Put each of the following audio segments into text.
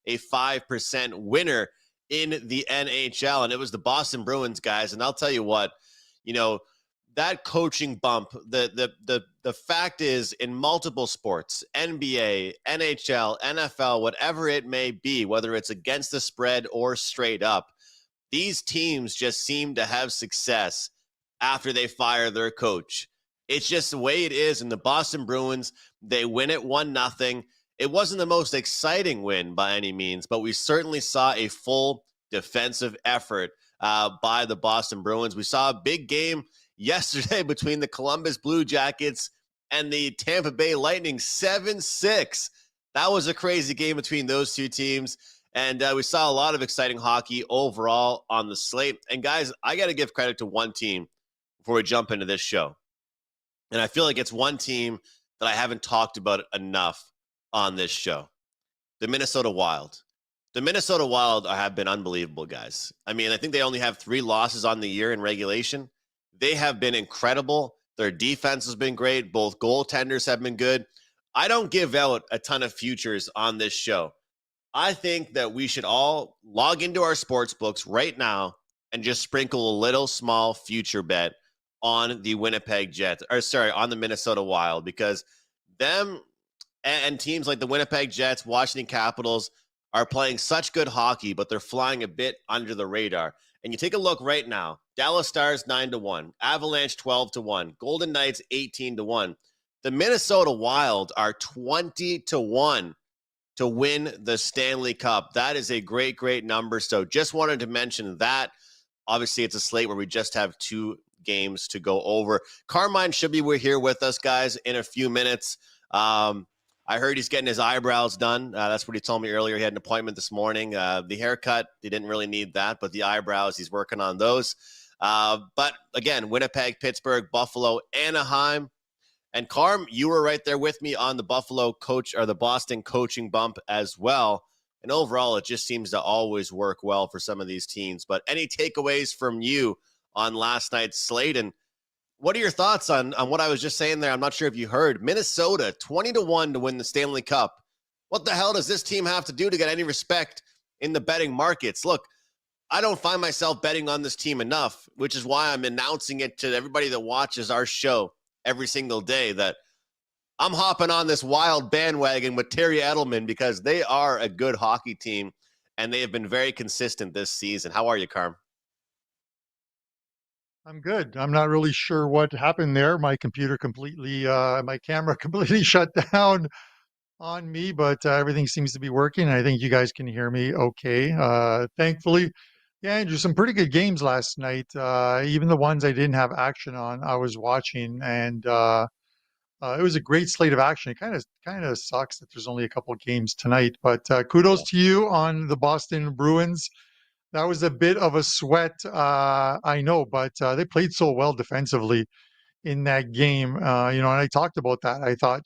a 5% winner in the NHL, and it was the Boston Bruins, guys. And I'll tell you what, that coaching bump, the fact is, in multiple sports, NBA, NHL, NFL, whatever it may be, whether it's against the spread or straight up, these teams just seem to have success after they fire their coach. It's just the way it is. And the Boston Bruins, they win it 1-0. It wasn't the most exciting win by any means, but we certainly saw a full defensive effort by the Boston Bruins. We saw a big game yesterday between the Columbus Blue Jackets and the Tampa Bay Lightning, 7-6. That was a crazy game between those two teams. And we saw a lot of exciting hockey overall on the slate. And guys, I got to give credit to one team before we jump into this show. And I feel like it's one team that I haven't talked about enough on this show. The Minnesota Wild. The Minnesota Wild have been unbelievable, guys. I mean, I think they only have 3 losses on the year in regulation. They have been incredible. Their defense has been great. Both goaltenders have been good. I don't give out a ton of futures on this show. I think that we should all log into our sports books right now and just sprinkle a little small future bet on the Winnipeg Jets, on the Minnesota Wild, because them and teams like the Winnipeg Jets, Washington Capitals are playing such good hockey, but they're flying a bit under the radar. And you take a look right now, Dallas Stars 9-1, Avalanche 12-1, Golden Knights 18-1. The Minnesota Wild are 20-1 to win the Stanley Cup. That is a great, great number. So just wanted to mention that. Obviously, it's a slate where we just have 2 games to go over. Carmine should be here with us, guys, in a few minutes. I heard he's getting his eyebrows done. That's what he told me earlier. He had an appointment this morning. The haircut, he didn't really need that, but the eyebrows, he's working on those. But again, Winnipeg, Pittsburgh, Buffalo, Anaheim. And Carm, you were right there with me on the the Boston coaching bump as well. And overall, it just seems to always work well for some of these teams. But any takeaways from you on last night's slate? And what are your thoughts on what I was just saying there? I'm not sure if you heard. Minnesota, 20-1 to win the Stanley Cup. What the hell does this team have to do to get any respect in the betting markets? Look, I don't find myself betting on this team enough, which is why I'm announcing it to everybody that watches our show every single day that I'm hopping on this Wild bandwagon with Terry Edelman because they are a good hockey team and they have been very consistent this season. How are you, Carm? I'm good. I'm not really sure what happened there. My camera completely shut down on me, but everything seems to be working. I think you guys can hear me okay. Thankfully, yeah, Andrew, some pretty good games last night. Even the ones I didn't have action on, I was watching, and it was a great slate of action. It kind of sucks that there's only a couple of games tonight, but kudos to you on the Boston Bruins. That was a bit of a sweat, I know, but they played so well defensively in that game. And I talked about that. I thought,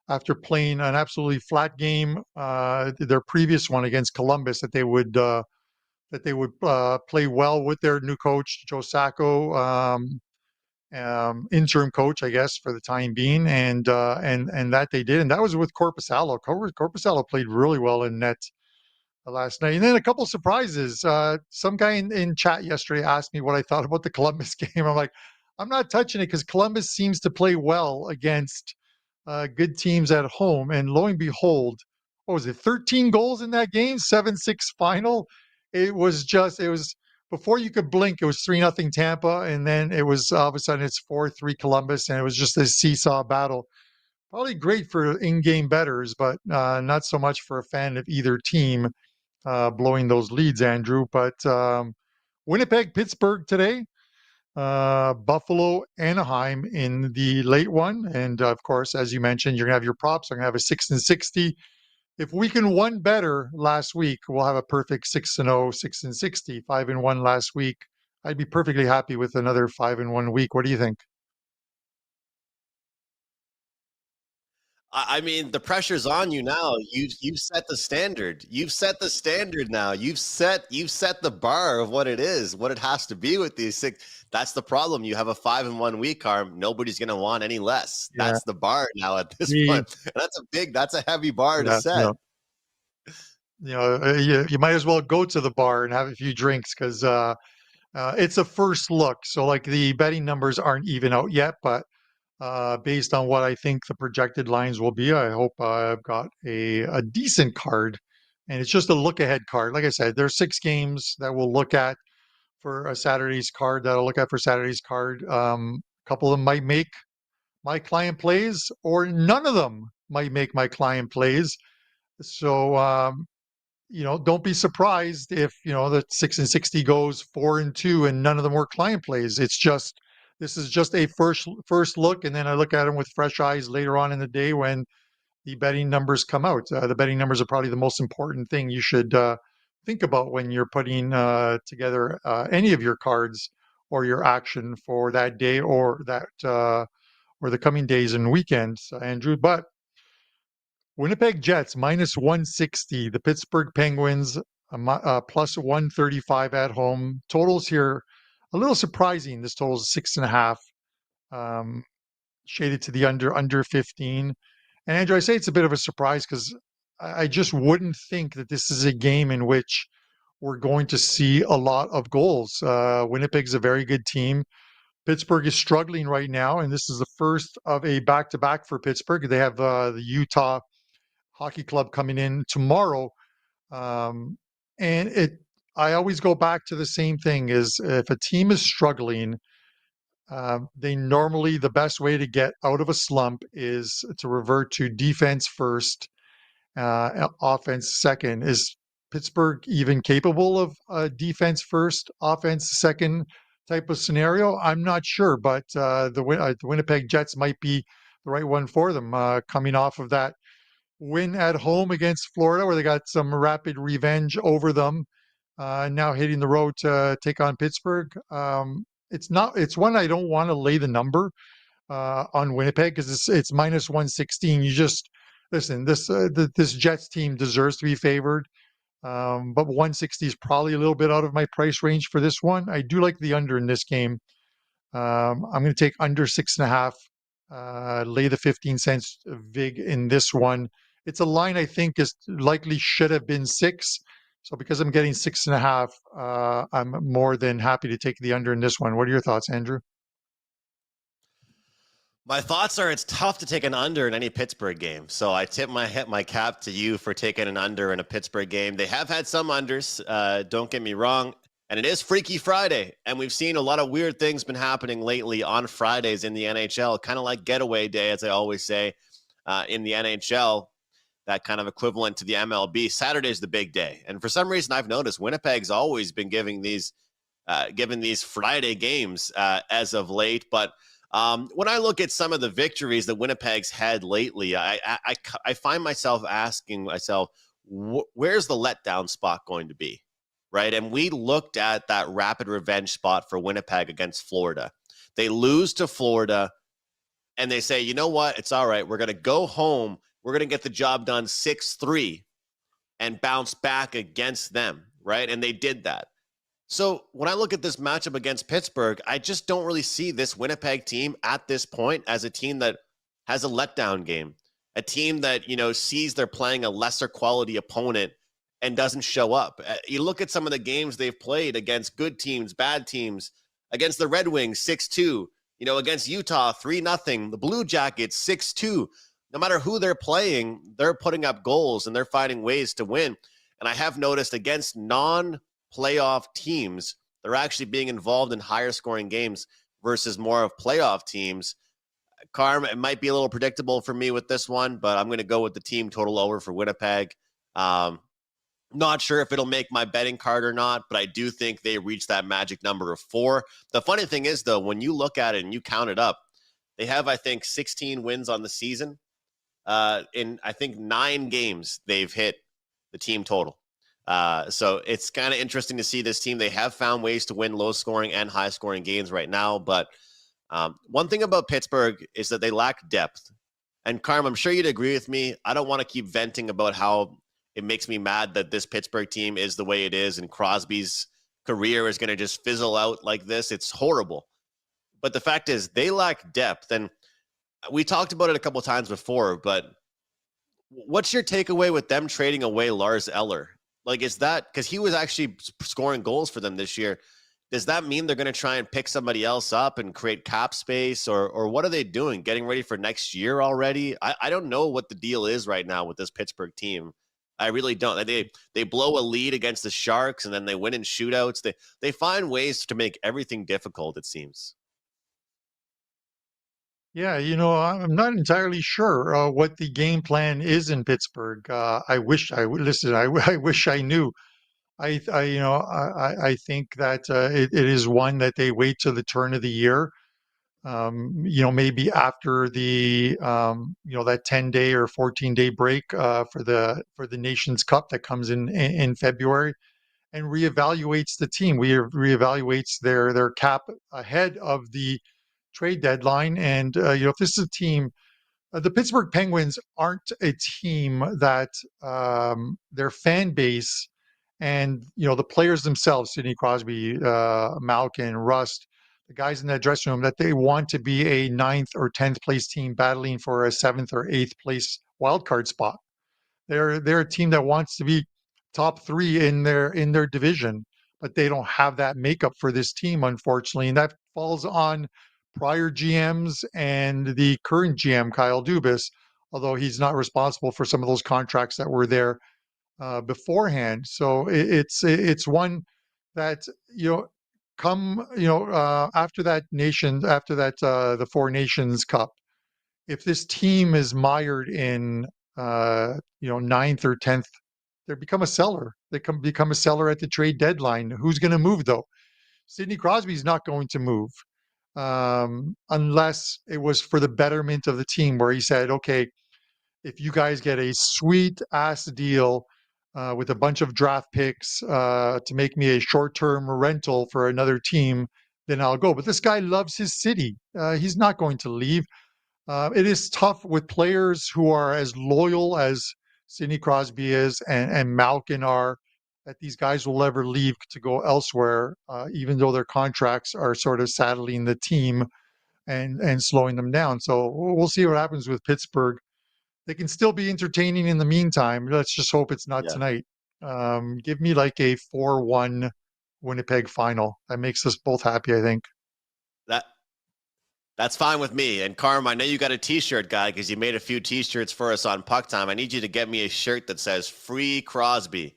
after playing an absolutely flat game, their previous one against Columbus, that they would play well with their new coach, Joe Sacco, interim coach, I guess, for the time being, and that they did, and that was with Korpisalo. Korpisalo played really well in net last night. And then a couple surprises. Some guy in chat yesterday asked me what I thought about the Columbus game. I'm like, I'm not touching it because Columbus seems to play well against good teams at home. And lo and behold, what was it, 13 goals in that game, 7-6 final? It was before you could blink, it was 3-0 Tampa. And then it was all of a sudden it's 4-3 Columbus. And it was just a seesaw battle. Probably great for in-game bettors, but not so much for a fan of either team. Blowing those leads, Andrew. But Winnipeg, Pittsburgh today, Buffalo, Anaheim in the late one. And of course, as you mentioned, you're going to have your props. I'm going to have a 6-60. If we can one better last week, we'll have a perfect 6-0, 6-60, 5-1 last week. I'd be perfectly happy with another 5-1 week. What do you think? I mean, the pressure's on you now. You've set the standard. You've set the standard now. You've set the bar of what it is, what it has to be with these 6. That's the problem. You have a 5-1 week, Carm. Nobody's going to want any less. Yeah. That's the bar now at this point. And that's a heavy bar to set. you might as well go to the bar and have a few drinks because it's a first look. So like the betting numbers aren't even out yet, but based on what I think the projected lines will be, I hope I've got a decent card. And it's just a look ahead card. Like I said, there's 6 games that we'll look at for a Saturday's card that I'll look at for Saturday's card. A couple of them might make my client plays, or none of them might make my client plays. So, don't be surprised if, the 6 and 60 goes 4 and 2 and none of them were client plays. This is just a first look. And then I look at them with fresh eyes later on in the day when the betting numbers come out. The betting numbers are probably the most important thing you should think about when you're putting together any of your cards or your action for that day or or the coming days and weekends, Andrew. But Winnipeg Jets minus 160, the Pittsburgh Penguins plus 135 at home. Totals here a little surprising. This total is 6.5, shaded to the under 15. And Andrew, I say it's a bit of a surprise because I just wouldn't think that this is a game in which we're going to see a lot of goals. Winnipeg's a very good team. Pittsburgh is struggling right now, and this is the first of a back-to-back for Pittsburgh. They have the Utah Hockey Club coming in tomorrow. And I always go back to the same thing: is if a team is struggling, the best way to get out of a slump is to revert to defense first, offense second. Is Pittsburgh even capable of defense first, offense second type of scenario? I'm not sure, but the Winnipeg Jets might be the right one for them, coming off of that win at home against Florida, where they got some rapid revenge over them. Now hitting the road to take on Pittsburgh. It's one I don't want to lay the number on Winnipeg because it's minus 116. You just listen. This Jets team deserves to be favored, but 160 is probably a little bit out of my price range for this one. I do like the under in this game. I'm going to take under 6.5. Lay the 15 cents vig in this one. It's a line I think is likely should have been 6. So because I'm getting 6.5, I'm more than happy to take the under in this one. What are your thoughts, Andrew? My thoughts are it's tough to take an under in any Pittsburgh game. So I tip my cap to you for taking an under in a Pittsburgh game. They have had some unders, don't get me wrong. And it is Freaky Friday. And we've seen a lot of weird things been happening lately on Fridays in the NHL, kind of like getaway day, as I always say, in the NHL, that kind of equivalent to the MLB. Saturday's the big day. And for some reason, I've noticed Winnipeg's always been giving these Friday games as of late. But when I look at some of the victories that Winnipeg's had lately, I find myself asking myself, where's the letdown spot going to be? Right. And we looked at that rapid revenge spot for Winnipeg against Florida. They lose to Florida and they say, you know what? It's all right. We're going to go home. We're going to get the job done 6-3 and bounce back against them. Right. And they did that. So when I look at this matchup against Pittsburgh, I just don't really see this Winnipeg team at this point as a team that has a letdown game, a team that, sees they're playing a lesser quality opponent and doesn't show up. You look at some of the games they've played against good teams, bad teams, against the Red Wings, 6-2, against Utah, 3-0, the Blue Jackets, 6-2. No matter who they're playing, they're putting up goals and they're finding ways to win. And I have noticed against non-playoff teams, they're actually being involved in higher scoring games versus more of playoff teams. Carm, it might be a little predictable for me with this one, but I'm going to go with the team total over for Winnipeg. Not sure if it'll make my betting card or not, but I do think they reached that magic number of 4. The funny thing is, though, when you look at it and you count it up, they have, I think, 16 wins on the season. In, I think, 9 games, they've hit the team total. So it's kind of interesting to see this team. They have found ways to win low-scoring and high-scoring games right now, but one thing about Pittsburgh is that they lack depth. And, Carm, I'm sure you'd agree with me. I don't want to keep venting about how it makes me mad that this Pittsburgh team is the way it is and Crosby's career is going to just fizzle out like this. It's horrible. But the fact is they lack depth. And we talked about it a couple of times before, but What's your takeaway with them trading away Lars Eller? Like, is that because he was actually scoring goals for them this year? Does that mean they're going to try and pick somebody else up and create cap space, or what are they doing? Getting ready for next year already? I don't know what the deal is right now with this Pittsburgh team. I really don't. They blow a lead against the Sharks and then they win in shootouts. They find ways to make everything difficult, it seems. Yeah, I'm not entirely sure what the game plan is in Pittsburgh. I wish I would listen. I wish I knew. I think that it is one that they wait till the turn of the year. Maybe after the that 10-day or 14-day break for the Nations Cup that comes in February, and reevaluates the team. Reevaluates their cap ahead of the trade deadline. And if this is a team, the Pittsburgh Penguins aren't a team that their fan base and the players themselves, Sidney Crosby, Malkin, Rust, the guys in that dressing room, that they want to be a ninth or 10th place team battling for a seventh or eighth place wildcard spot. They're a team that wants to be top three in their division, but they don't have that makeup for this team, unfortunately, and that falls on prior GMs and the current GM Kyle Dubas, although he's not responsible for some of those contracts that were there beforehand. So it's one that after that the Four Nations Cup, if this team is mired in ninth or 10th, they become a seller. They become a seller at the trade deadline. Who's going to move though? Sidney Crosby's not going to move unless it was for the betterment of the team, where he said, okay, if you guys get a sweet ass deal with a bunch of draft picks to make me a short term rental for another team, then I'll go. But this guy loves his city. He's not going to leave. It is tough with players who are as loyal as Sidney Crosby is and Malkin are, that these guys will ever leave to go elsewhere, even though their contracts are sort of saddling the team and slowing them down. So we'll see what happens with Pittsburgh. They can still be entertaining in the meantime. Let's just hope it's not Yeah, tonight. Give me like a 4-1 Winnipeg final. That makes us both happy, I think. that that's fine with me. And Carm, I know you got a T-shirt guy because you made a few T-shirts for us on PuckTime. I need you to get me a shirt that says "Free Crosby."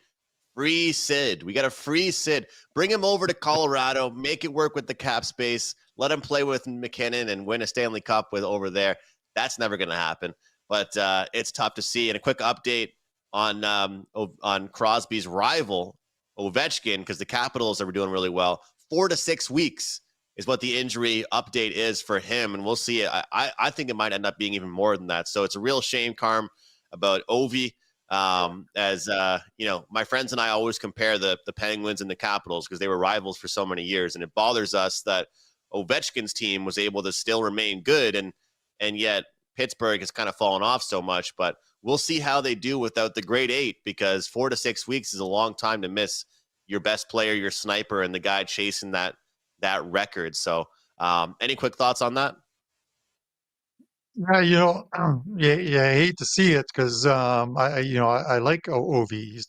Free Sid. We got a free Sid. Bring him over to Colorado. Make it work with the cap space. Let him play with McKinnon and win a Stanley Cup with over there. That's never going to happen. But it's tough to see. And a quick update on Crosby's rival, Ovechkin, because the Capitals are doing really well. 4 to 6 weeks is what the injury update is for him. And we'll see. I think it might end up being even more than that. So it's a real shame, Carm, about Ovi. As my friends and I always compare the Penguins and the Capitals because they were rivals for so many years, and it bothers us that Ovechkin's team was able to still remain good, and yet Pittsburgh has kind of fallen off so much. But we'll see how they do without the grade 8, because 4 to 6 weeks is a long time to miss your best player, your sniper, and the guy chasing that record. So, any quick thoughts on that? Yeah, I hate to see it because I like Ovi.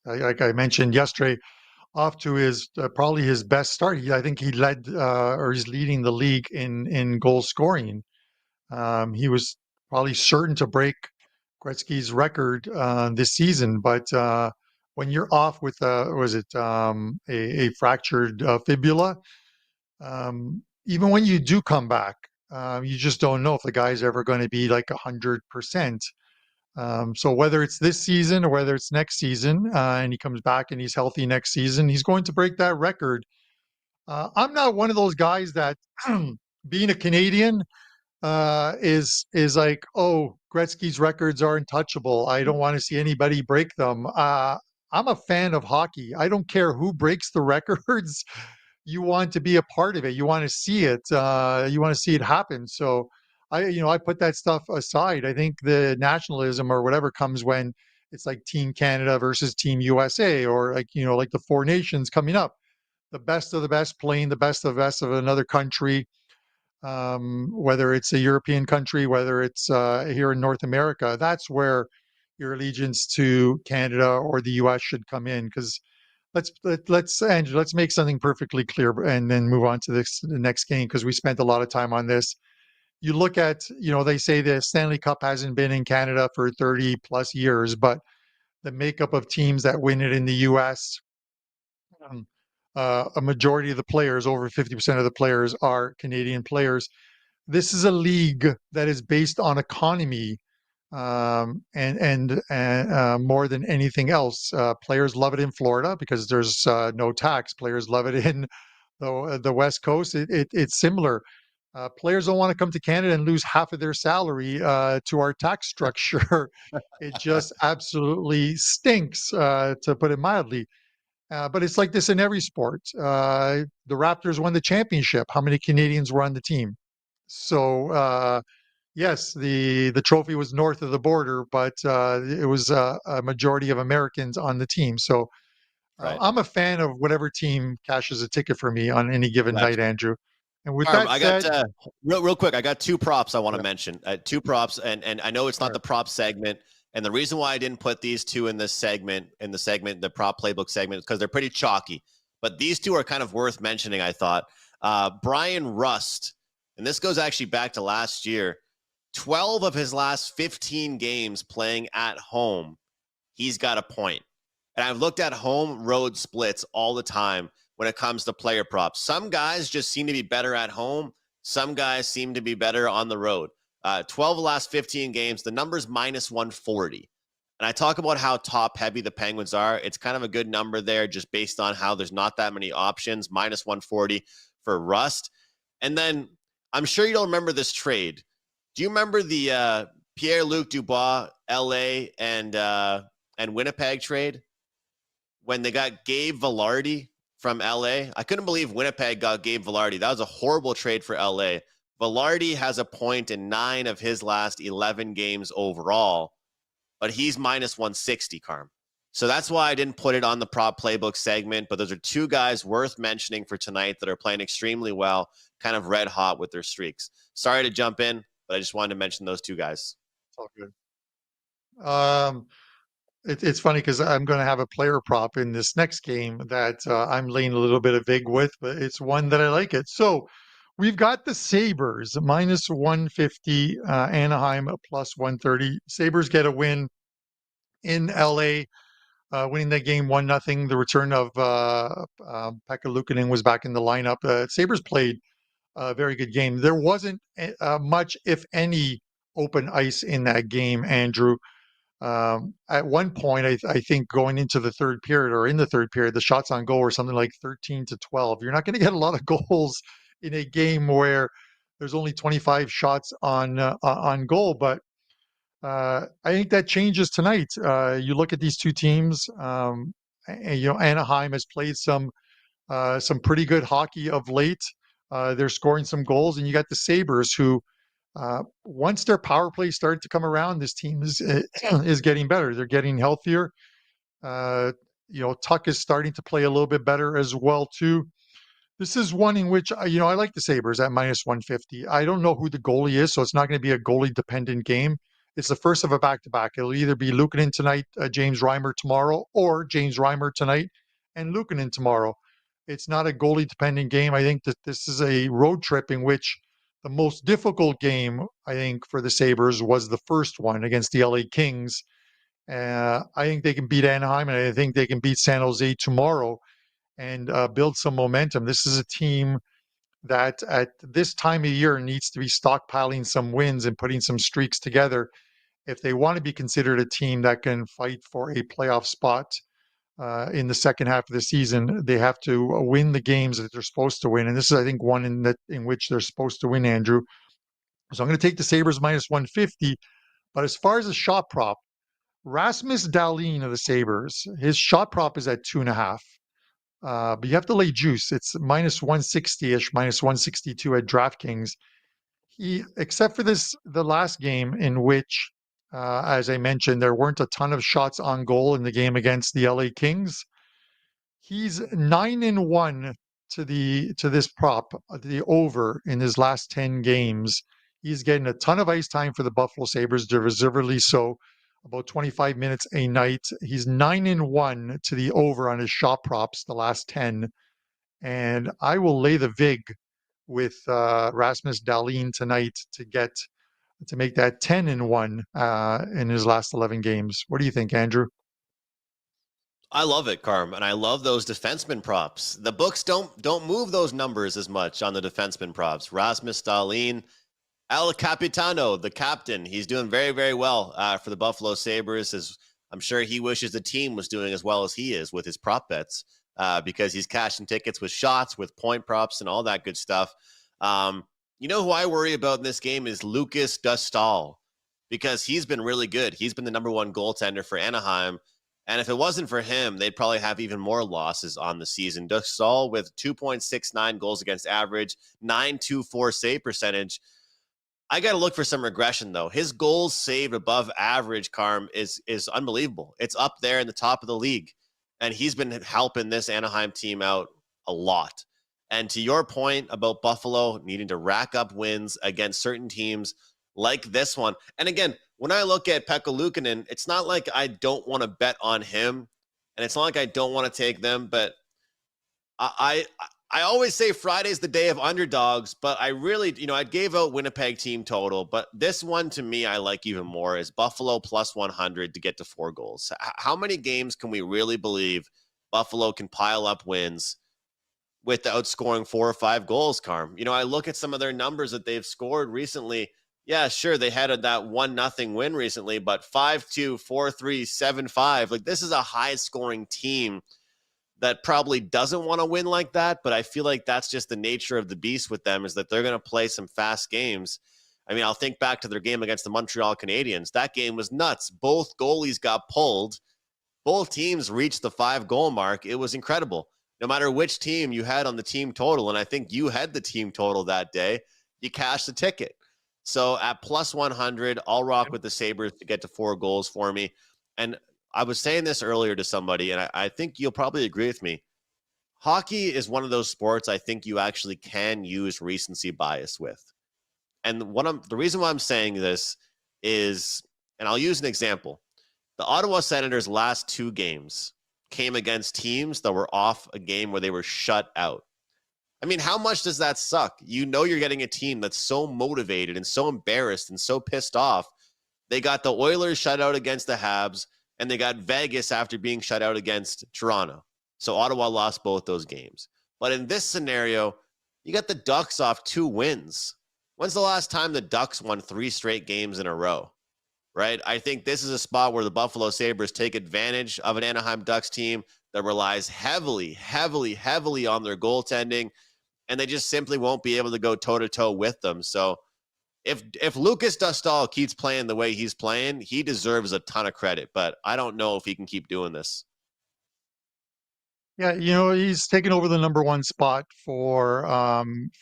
Like I mentioned yesterday, off to his probably his best start. I think he led or he's leading the league in goal scoring. He was probably certain to break Gretzky's record this season, but when you're off with was it a fractured fibula, even when you do come back, you just don't know if the guy's ever going to be like 100%. So whether it's this season or whether it's next season, and he comes back and he's healthy next season, he's going to break that record. I'm not one of those guys that, being a Canadian, is like, oh, Gretzky's records are untouchable. I don't want to see anybody break them. I'm a fan of hockey. I don't care who breaks the records. You want to be a part of it. You want to see it. You want to see it happen. So I put that stuff aside. I think the nationalism or whatever comes when it's like Team Canada versus Team USA, or like the Four Nations coming up, the best of the best playing the best of the best of another country. whether it's a European country, whether it's here in North America. That's where your allegiance to Canada or the U.S. should come in. Because let's Andrew, let's make something perfectly clear, and then move on to the next game, because we spent a lot of time on this. You look at, they say the Stanley Cup hasn't been in Canada for 30 plus years, but the makeup of teams that win it in the U.S., um, a majority of the players, over 50% of the players, are Canadian players. This is a league that is based on economy, and more than anything else. Players love it in Florida because there's no tax. Players love it in the West Coast. It's similar. Players don't want to come to Canada and lose half of their salary to our tax structure. It just absolutely stinks, to put it mildly. But it's like this in every sport. The Raptors won the championship. How many Canadians were on the team? So yes, the trophy was north of the border, but it was a majority of Americans on the team. So Right. I'm a fan of whatever team cashes a ticket for me on any given Gotcha. night, Andrew. And with Carm, that I got said, real quick. I got two props I want to yeah, mention. Two props, and I know it's not sure. the prop segment. And the reason why I didn't put these two in this segment, the prop playbook segment, is because they're pretty chalky. But these two are kind of worth mentioning, I thought. Brian Rust, and this goes actually back to last year. 12 of his last 15 games playing at home, he's got a point. And I've looked at home road splits all the time when it comes to player props. Some guys just seem to be better at home. Some guys seem to be better on the road. 12 of the last 15 games, the number's minus 140. And I talk about how top heavy the Penguins are. It's kind of a good number there just based on how there's not that many options. Minus 140 for Rust. And then I'm sure you don't remember this trade. Do you remember the Pierre-Luc Dubois, LA, and Winnipeg trade? When they got Gabe Vilardi from LA. I couldn't believe Winnipeg got Gabe Vilardi. That was a horrible trade for LA. Vilardi has a point in 9 of his last 11 games overall, but he's minus 160, Carm. So that's why I didn't put it on the prop playbook segment, but those are two guys worth mentioning for tonight that are playing extremely well, kind of red hot with their streaks. Sorry to jump in, but I just wanted to mention those two guys. It's all good. It's funny because I'm going to have a player prop in this next game that I'm laying a little bit of vig with, but it's one that I like it. So we've got the Sabres minus 150, Anaheim plus 130. Sabres get a win in LA, winning that game 1-0. The return of Pekka Luukkonen was back in the lineup. Sabres played a very good game. There wasn't much, if any, open ice in that game, Andrew. At one point, I think going into the third period or in the third period, the shots on goal were something like 13-12. You're not going to get a lot of goals in a game where there's only 25 shots on goal, but I think that changes tonight. You look at these two teams. Anaheim has played some pretty good hockey of late. They're scoring some goals, and you got the Sabres who. Once their power play started to come around, this team is getting better. They're getting healthier. Tuck is starting to play a little bit better as well too. This is one in which I like the Sabres at minus 150. I don't know who the goalie is, so it's not going to be a goalie dependent game. It's the first of a back-to-back. It'll either be Luukkonen tonight, James Reimer tomorrow, or James Reimer tonight and Luukkonen tomorrow. It's not a goalie dependent game. I think that this is a road trip in which the most difficult game, I think, for the Sabres was the first one against the LA Kings. I think they can beat Anaheim, and I think they can beat San Jose tomorrow and build some momentum. This is a team that at this time of year needs to be stockpiling some wins and putting some streaks together if they want to be considered a team that can fight for a playoff spot. In the second half of the season, they have to win the games that they're supposed to win, and this is, I think, one in which they're supposed to win, Andrew. So I'm going to take the Sabres minus 150. But as far as the shot prop, Rasmus Dahlin of the Sabres, his shot prop is at 2.5. But you have to lay juice. It's minus 160-ish, minus 162 at DraftKings. Except for the last game in which, as I mentioned, there weren't a ton of shots on goal in the game against the LA Kings. He's 9-1 to this prop, the over in his last 10 games. He's getting a ton of ice time for the Buffalo Sabres, deservedly so, about 25 minutes a night. He's 9-1 to the over on his shot props the last 10. And I will lay the vig with Rasmus Dahlin tonight to make that 10-1 in his last 11 games. What do you think, Andrew? I love it, Carm, and I love those defenseman props. The books don't move those numbers as much on the defenseman props. Rasmus Dahlin, El Capitano, the captain, he's doing very, very well for the Buffalo Sabres. As I'm sure he wishes the team was doing as well as he is with his prop bets because he's cashing tickets with shots, with point props, and all that good stuff. You know who I worry about in this game is Lucas Dostal because he's been really good. He's been the number one goaltender for Anaheim. And if it wasn't for him, they'd probably have even more losses on the season. Dostal with 2.69 goals against average, 9.24 save percentage. I got to look for some regression, though. His goals saved above average, Carm, is unbelievable. It's up there in the top of the league. And he's been helping this Anaheim team out a lot. And to your point about Buffalo needing to rack up wins against certain teams like this one. And again, when I look at Pekka Luukkonen, it's not like I don't want to bet on him. And it's not like I don't want to take them. But I always say Friday's the day of underdogs. But I really, I gave out Winnipeg team total. But this one to me, I like even more is Buffalo plus 100 to get to 4 goals. How many games can we really believe Buffalo can pile up wins without scoring 4 or 5 goals, Carm? I look at some of their numbers that they've scored recently. Yeah, sure, they had that 1-0 win recently, but 5-2, 4-3, 7-5. Like, this is a high-scoring team that probably doesn't want to win like that, but I feel like that's just the nature of the beast with them, is that they're going to play some fast games. I mean, I'll think back to their game against the Montreal Canadiens. That game was nuts. Both goalies got pulled. Both teams reached the 5-goal mark. It was incredible. No matter which team you had on the team total, and I think you had the team total that day, you cashed the ticket. So at plus 100, I'll rock with the Sabres to get to 4 goals for me. And I was saying this earlier to somebody, and I think you'll probably agree with me. Hockey is one of those sports I think you actually can use recency bias with. And the reason why I'm saying this is, and I'll use an example. The Ottawa Senators' last 2 games came against teams that were off a game where they were shut out. I mean, how much does that suck? You're getting a team that's so motivated and so embarrassed and so pissed off. They got the Oilers shut out against the Habs, and they got Vegas after being shut out against Toronto. So Ottawa lost both those games. But in this scenario, you got the Ducks off 2 wins. When's the last time the Ducks won 3 straight games in a row? Right? I think this is a spot where the Buffalo Sabres take advantage of an Anaheim Ducks team that relies heavily, heavily, heavily on their goaltending, and they just simply won't be able to go toe-to-toe with them. So if Lucas Dostal keeps playing the way he's playing, he deserves a ton of credit, but I don't know if he can keep doing this. Yeah, he's taken over the number 1 spot for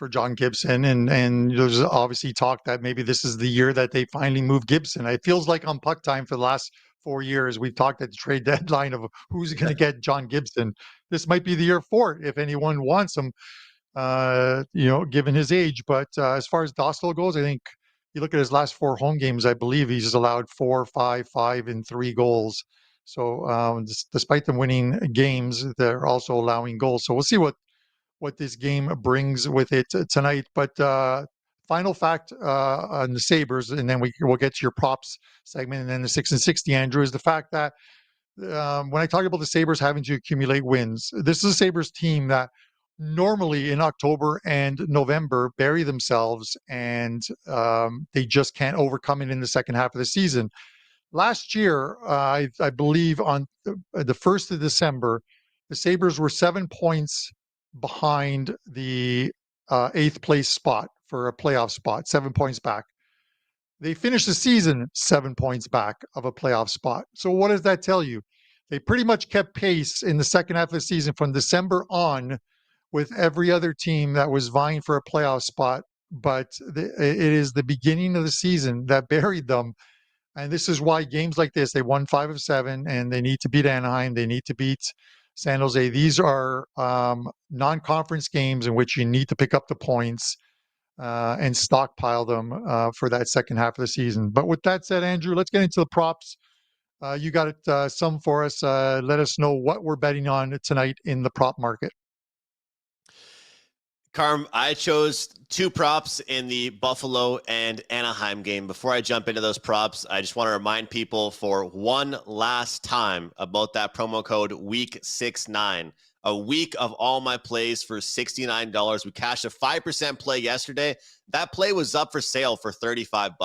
John Gibson, and there's obviously talk that maybe this is the year that they finally move Gibson. It feels like on PuckTime for the last 4 years, we've talked at the trade deadline of who's going to get John Gibson. This might be the year for it if anyone wants him, given his age. But as far as Dostal goes, I think you look at his last 4 home games, I believe he's allowed 4, 5, 5, and 3 goals. So despite them winning games, they're also allowing goals. So we'll see what this game brings with it tonight. But final fact on the Sabres, and then we'll get to your props segment, and then the 6 and 60, Andrew, is the fact that when I talk about the Sabres having to accumulate wins, this is a Sabres team that normally in October and November bury themselves, and they just can't overcome it in the second half of the season. Last year, I believe on the 1st of December, the Sabres were 7 points behind the 8th place spot for a playoff spot, 7 points back. They finished the season 7 points back of a playoff spot. So what does that tell you? They pretty much kept pace in the second half of the season from December on with every other team that was vying for a playoff spot. But it is the beginning of the season that buried them. And this is why games like this, they won 5 of 7, and they need to beat Anaheim. They need to beat San Jose. These are non-conference games in which you need to pick up the points and stockpile them for that second half of the season. But with that said, Andrew, let's get into the props. You got it, some for us. Let us know what we're betting on tonight in the prop market. Carm, I chose two props in the Buffalo and Anaheim game. Before I jump into those props, I just want to remind people for one last time about that promo code WEEK69. A week of all my plays for $69. We cashed a 5% play yesterday. That play was up for sale for $35.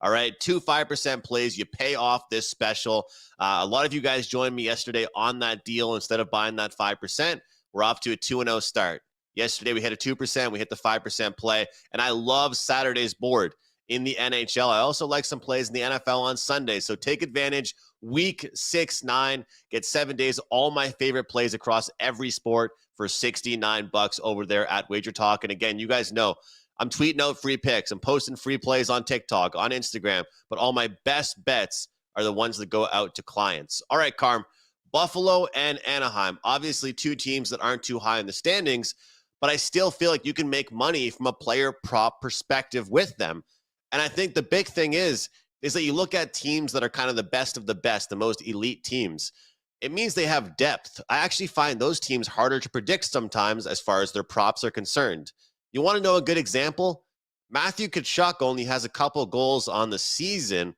All right, 2 5% plays. You pay off this special. A lot of you guys joined me yesterday on that deal. Instead of buying that 5%, we're off to a 2-0 start. Yesterday, we hit a 2%. We hit the 5% play. And I love Saturday's board in the NHL. I also like some plays in the NFL on Sunday. So take advantage. Week 6-9. Get 7 days. All my favorite plays across every sport for $69 over there at WagerTalk. And again, you guys know I'm tweeting out free picks. I'm posting free plays on TikTok, on Instagram. But all my best bets are the ones that go out to clients. All right, Carm. Buffalo and Anaheim. Obviously, two teams that aren't too high in the standings, but I still feel like you can make money from a player prop perspective with them. And I think the big thing is that you look at teams that are kind of the best of the best, the most elite teams. It means they have depth. I actually find those teams harder to predict sometimes as far as their props are concerned. You want to know a good example? Matthew Tkachuk only has a couple goals on the season,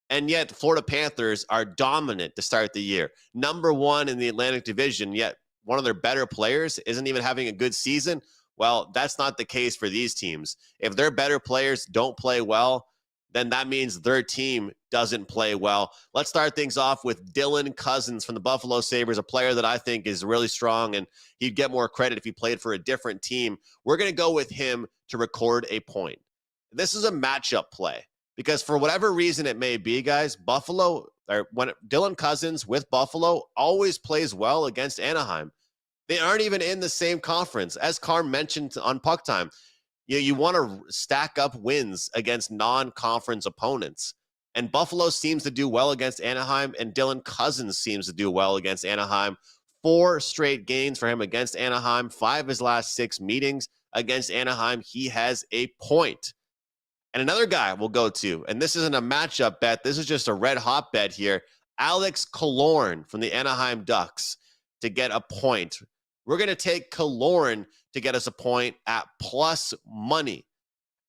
and yet Florida Panthers are dominant to start the year. Number one in the Atlantic Division, yet one of their better players isn't even having a good season. Well, that's not the case for these teams. If their better players don't play well, then that means their team doesn't play well. Let's start things off with Dylan Cousins from the Buffalo Sabres, a player that I think is really strong, and he'd get more credit if he played for a different team. We're going to go with him to record a point. This is a matchup play because for whatever reason it may be, guys, Buffalo, or when Dylan Cousins with Buffalo always plays well against Anaheim. They aren't even in the same conference. As Carm mentioned on PuckTime, you want to stack up wins against non-conference opponents. And Buffalo seems to do well against Anaheim, and Dylan Cousins seems to do well against Anaheim. 4 straight games for him against Anaheim. 5 of his last 6 meetings against Anaheim, he has a point. And another guy we'll go to, and this isn't a matchup bet. This is just a red-hot bet here. Alex Killorn from the Anaheim Ducks to get a point. We're going to take Killorn to get us a point at plus money.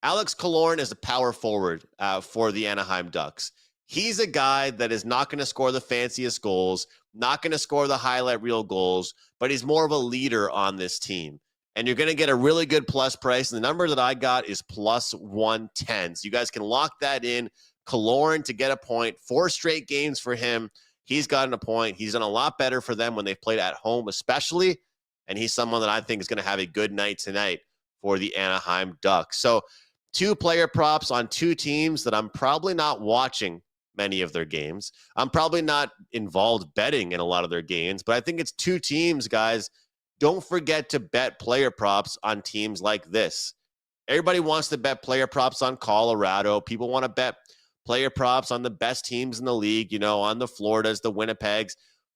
Alex Killorn is a power forward for the Anaheim Ducks. He's a guy that is not going to score the fanciest goals, not going to score the highlight reel goals, but he's more of a leader on this team. And you're going to get a really good plus price. And the number that I got is plus 110. So you guys can lock that in. Killorn to get a point. 4 straight games for him. He's gotten a point. He's done a lot better for them when they've played at home, especially. And he's someone that I think is going to have a good night tonight for the Anaheim Ducks. So 2 player props on 2 teams that I'm probably not watching many of their games. I'm probably not involved betting in a lot of their games, but I think it's 2 teams, guys. Don't forget to bet player props on teams like this. Everybody wants to bet player props on Colorado. People want to bet player props on the best teams in the league, on the Floridas, the Winnipegs.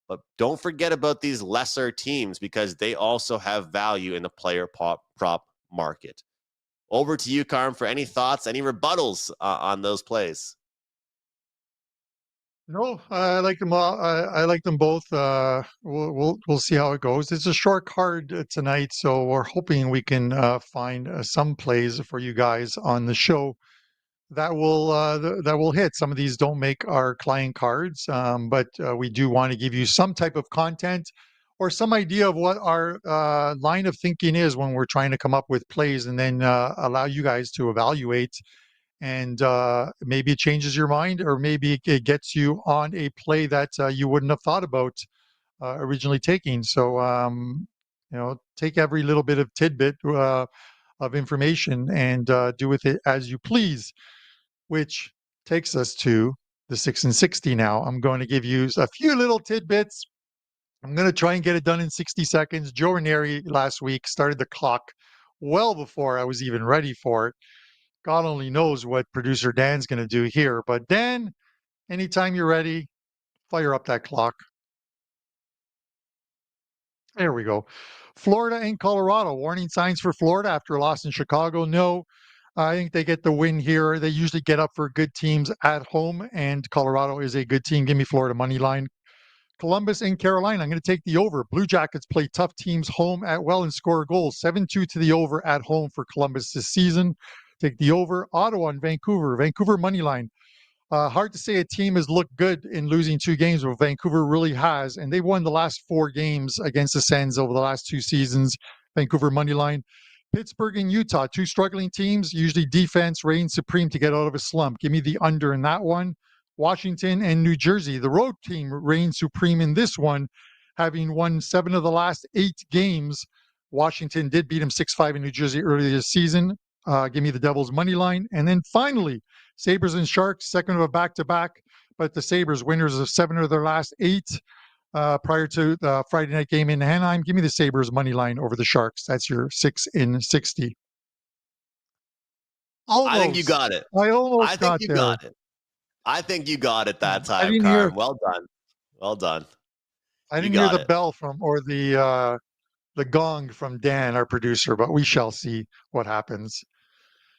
But don't forget about these lesser teams because they also have value in the player prop market. Over to you, Carm, for any thoughts, any rebuttals on those plays. No, I like them all. I like them both. We'll see how it goes. It's a short card tonight, so we're hoping we can find some plays for you guys on the show that will hit. Some of these don't make our client cards, but we do want to give you some type of content or some idea of what our line of thinking is when we're trying to come up with plays, and then allow you guys to evaluate. And maybe it changes your mind, or maybe it gets you on a play that you wouldn't have thought about originally taking. So, take every little bit of tidbit of information and do with it as you please, which takes us to the 6 and 60 now. I'm going to give you a few little tidbits. I'm going to try and get it done in 60 seconds. Joe Ranieri last week started the clock well before I was even ready for it. God only knows what producer Dan's going to do here. But Dan, anytime you're ready, fire up that clock. There we go. Florida and Colorado. Warning signs for Florida after a loss in Chicago. No, I think they get the win here. They usually get up for good teams at home, and Colorado is a good team. Give me Florida money line. Columbus and Carolina. I'm going to take the over. Blue Jackets play tough teams home at well and score goals. 7-2 to the over at home for Columbus this season. Take the over. Ottawa and Vancouver. Vancouver money line. Hard to say a team has looked good in losing 2 games, but Vancouver really has. And they've won the last 4 games against the Sens over the last 2 seasons. Vancouver money line. Pittsburgh and Utah, 2 struggling teams. Usually defense reigns supreme to get out of a slump. Give me the under in that one. Washington and New Jersey. The road team reigns supreme in this one, having won 7 of the last 8 games. Washington did beat them 6-5 in New Jersey earlier this season. Give me the Devils money line. And then finally, Sabres and Sharks, second of a back-to-back, but the Sabres winners of 7 of their last 8 prior to the Friday night game in Anaheim. Give me the Sabres money line over the Sharks. That's your 6 in 60. Almost. I think you got it. I almost I think got you there. got it. I think you got it that I time, didn't hear. Carm. Well done. Well done. I You didn't hear got the it. bell from or the gong from Dan, our producer, but we shall see what happens.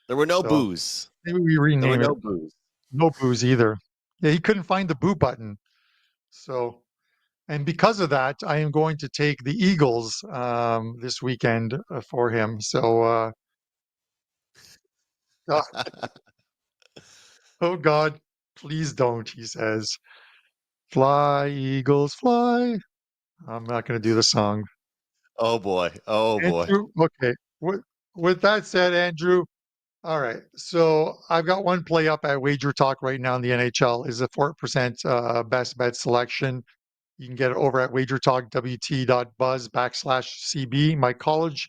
There were no So boos. maybe we There were rename no it. boos. No booze either. Yeah, he couldn't find the boo button. So, and because of that, I am going to take the Eagles this weekend for him. So, uh, oh God, please don't, he says. Fly, Eagles, fly. I'm not going to do the song. Oh boy. Oh boy. Andrew, okay. With that said, Andrew, all right. So I've got one play up at WagerTalk right now in the NHL. Is a 4% best bet selection. You can get it over at wagertalkwt.buzz/CB. My college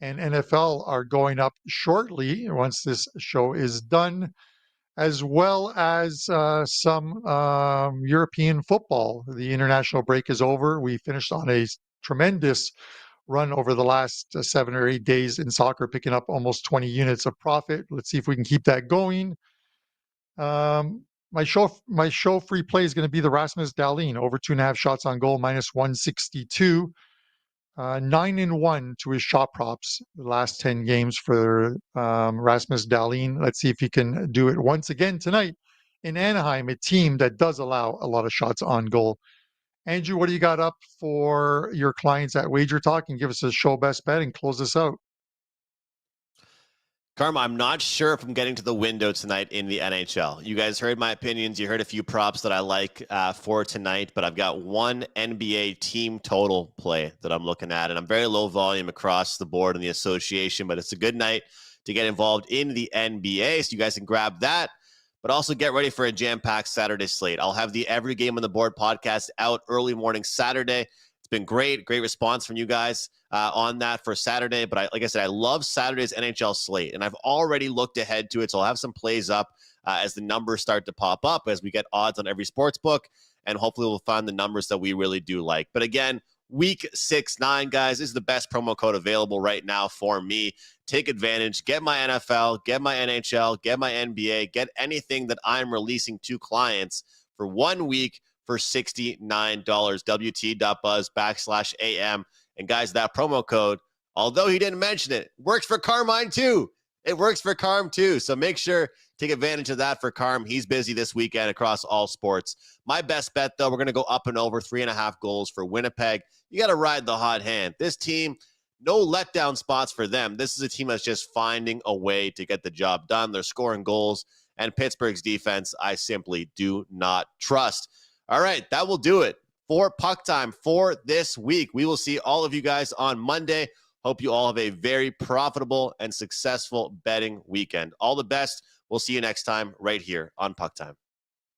and NFL are going up shortly once this show is done, as well as some European football. The international break is over. We finished on a tremendous run over the last 7 or 8 days in soccer, picking up almost 20 units of profit. Let's see if we can keep that going. My show free play is going to be the Rasmus Dahlin over 2.5 shots on goal -162. 9-1 to his shot props the last 10 games for Rasmus Dahlin. Let's see if he can do it once again tonight in Anaheim, a team that does allow a lot of shots on goal. Andrew, what do you got up for your clients at WagerTalk? And give us a show best bet and close this out. Karma, I'm not sure if I'm getting to the window tonight in the NHL. You guys heard my opinions. You heard a few props that I like for tonight, but I've got one NBA team total play that I'm looking at, and I'm very low volume across the board in the association, but it's a good night to get involved in the NBA, so you guys can grab that, but also get ready for a jam-packed Saturday slate. I'll have the Every Game on the Board podcast out early morning Saturday. It's been great response from you guys on that for Saturday. But like I said, I love Saturday's NHL slate, and I've already looked ahead to it. So I'll have some plays up as the numbers start to pop up, as we get odds on every sports book, and hopefully we'll find the numbers that we really do like. But again, week 6-9, guys, is the best promo code available right now for me. Take advantage. Get my NFL, get my NHL, get my NBA, get anything that I'm releasing to clients for 1 week for $69. WT.buzz/AM. And guys, that promo code, although he didn't mention it, works for Carmine too. It works for Carm too. So make sure, take advantage of that for Carm. He's busy this weekend across all sports. My best bet, though, we're going to go up and over 3.5 goals for Winnipeg. You got to ride the hot hand. This team, no letdown spots for them. This is a team that's just finding a way to get the job done. They're scoring goals, and Pittsburgh's defense, I simply do not trust. All right, that will do it for Puck Time for this week. We will see all of you guys on Monday. Hope you all have a very profitable and successful betting weekend. All the best. We'll see you next time right here on Puck Time.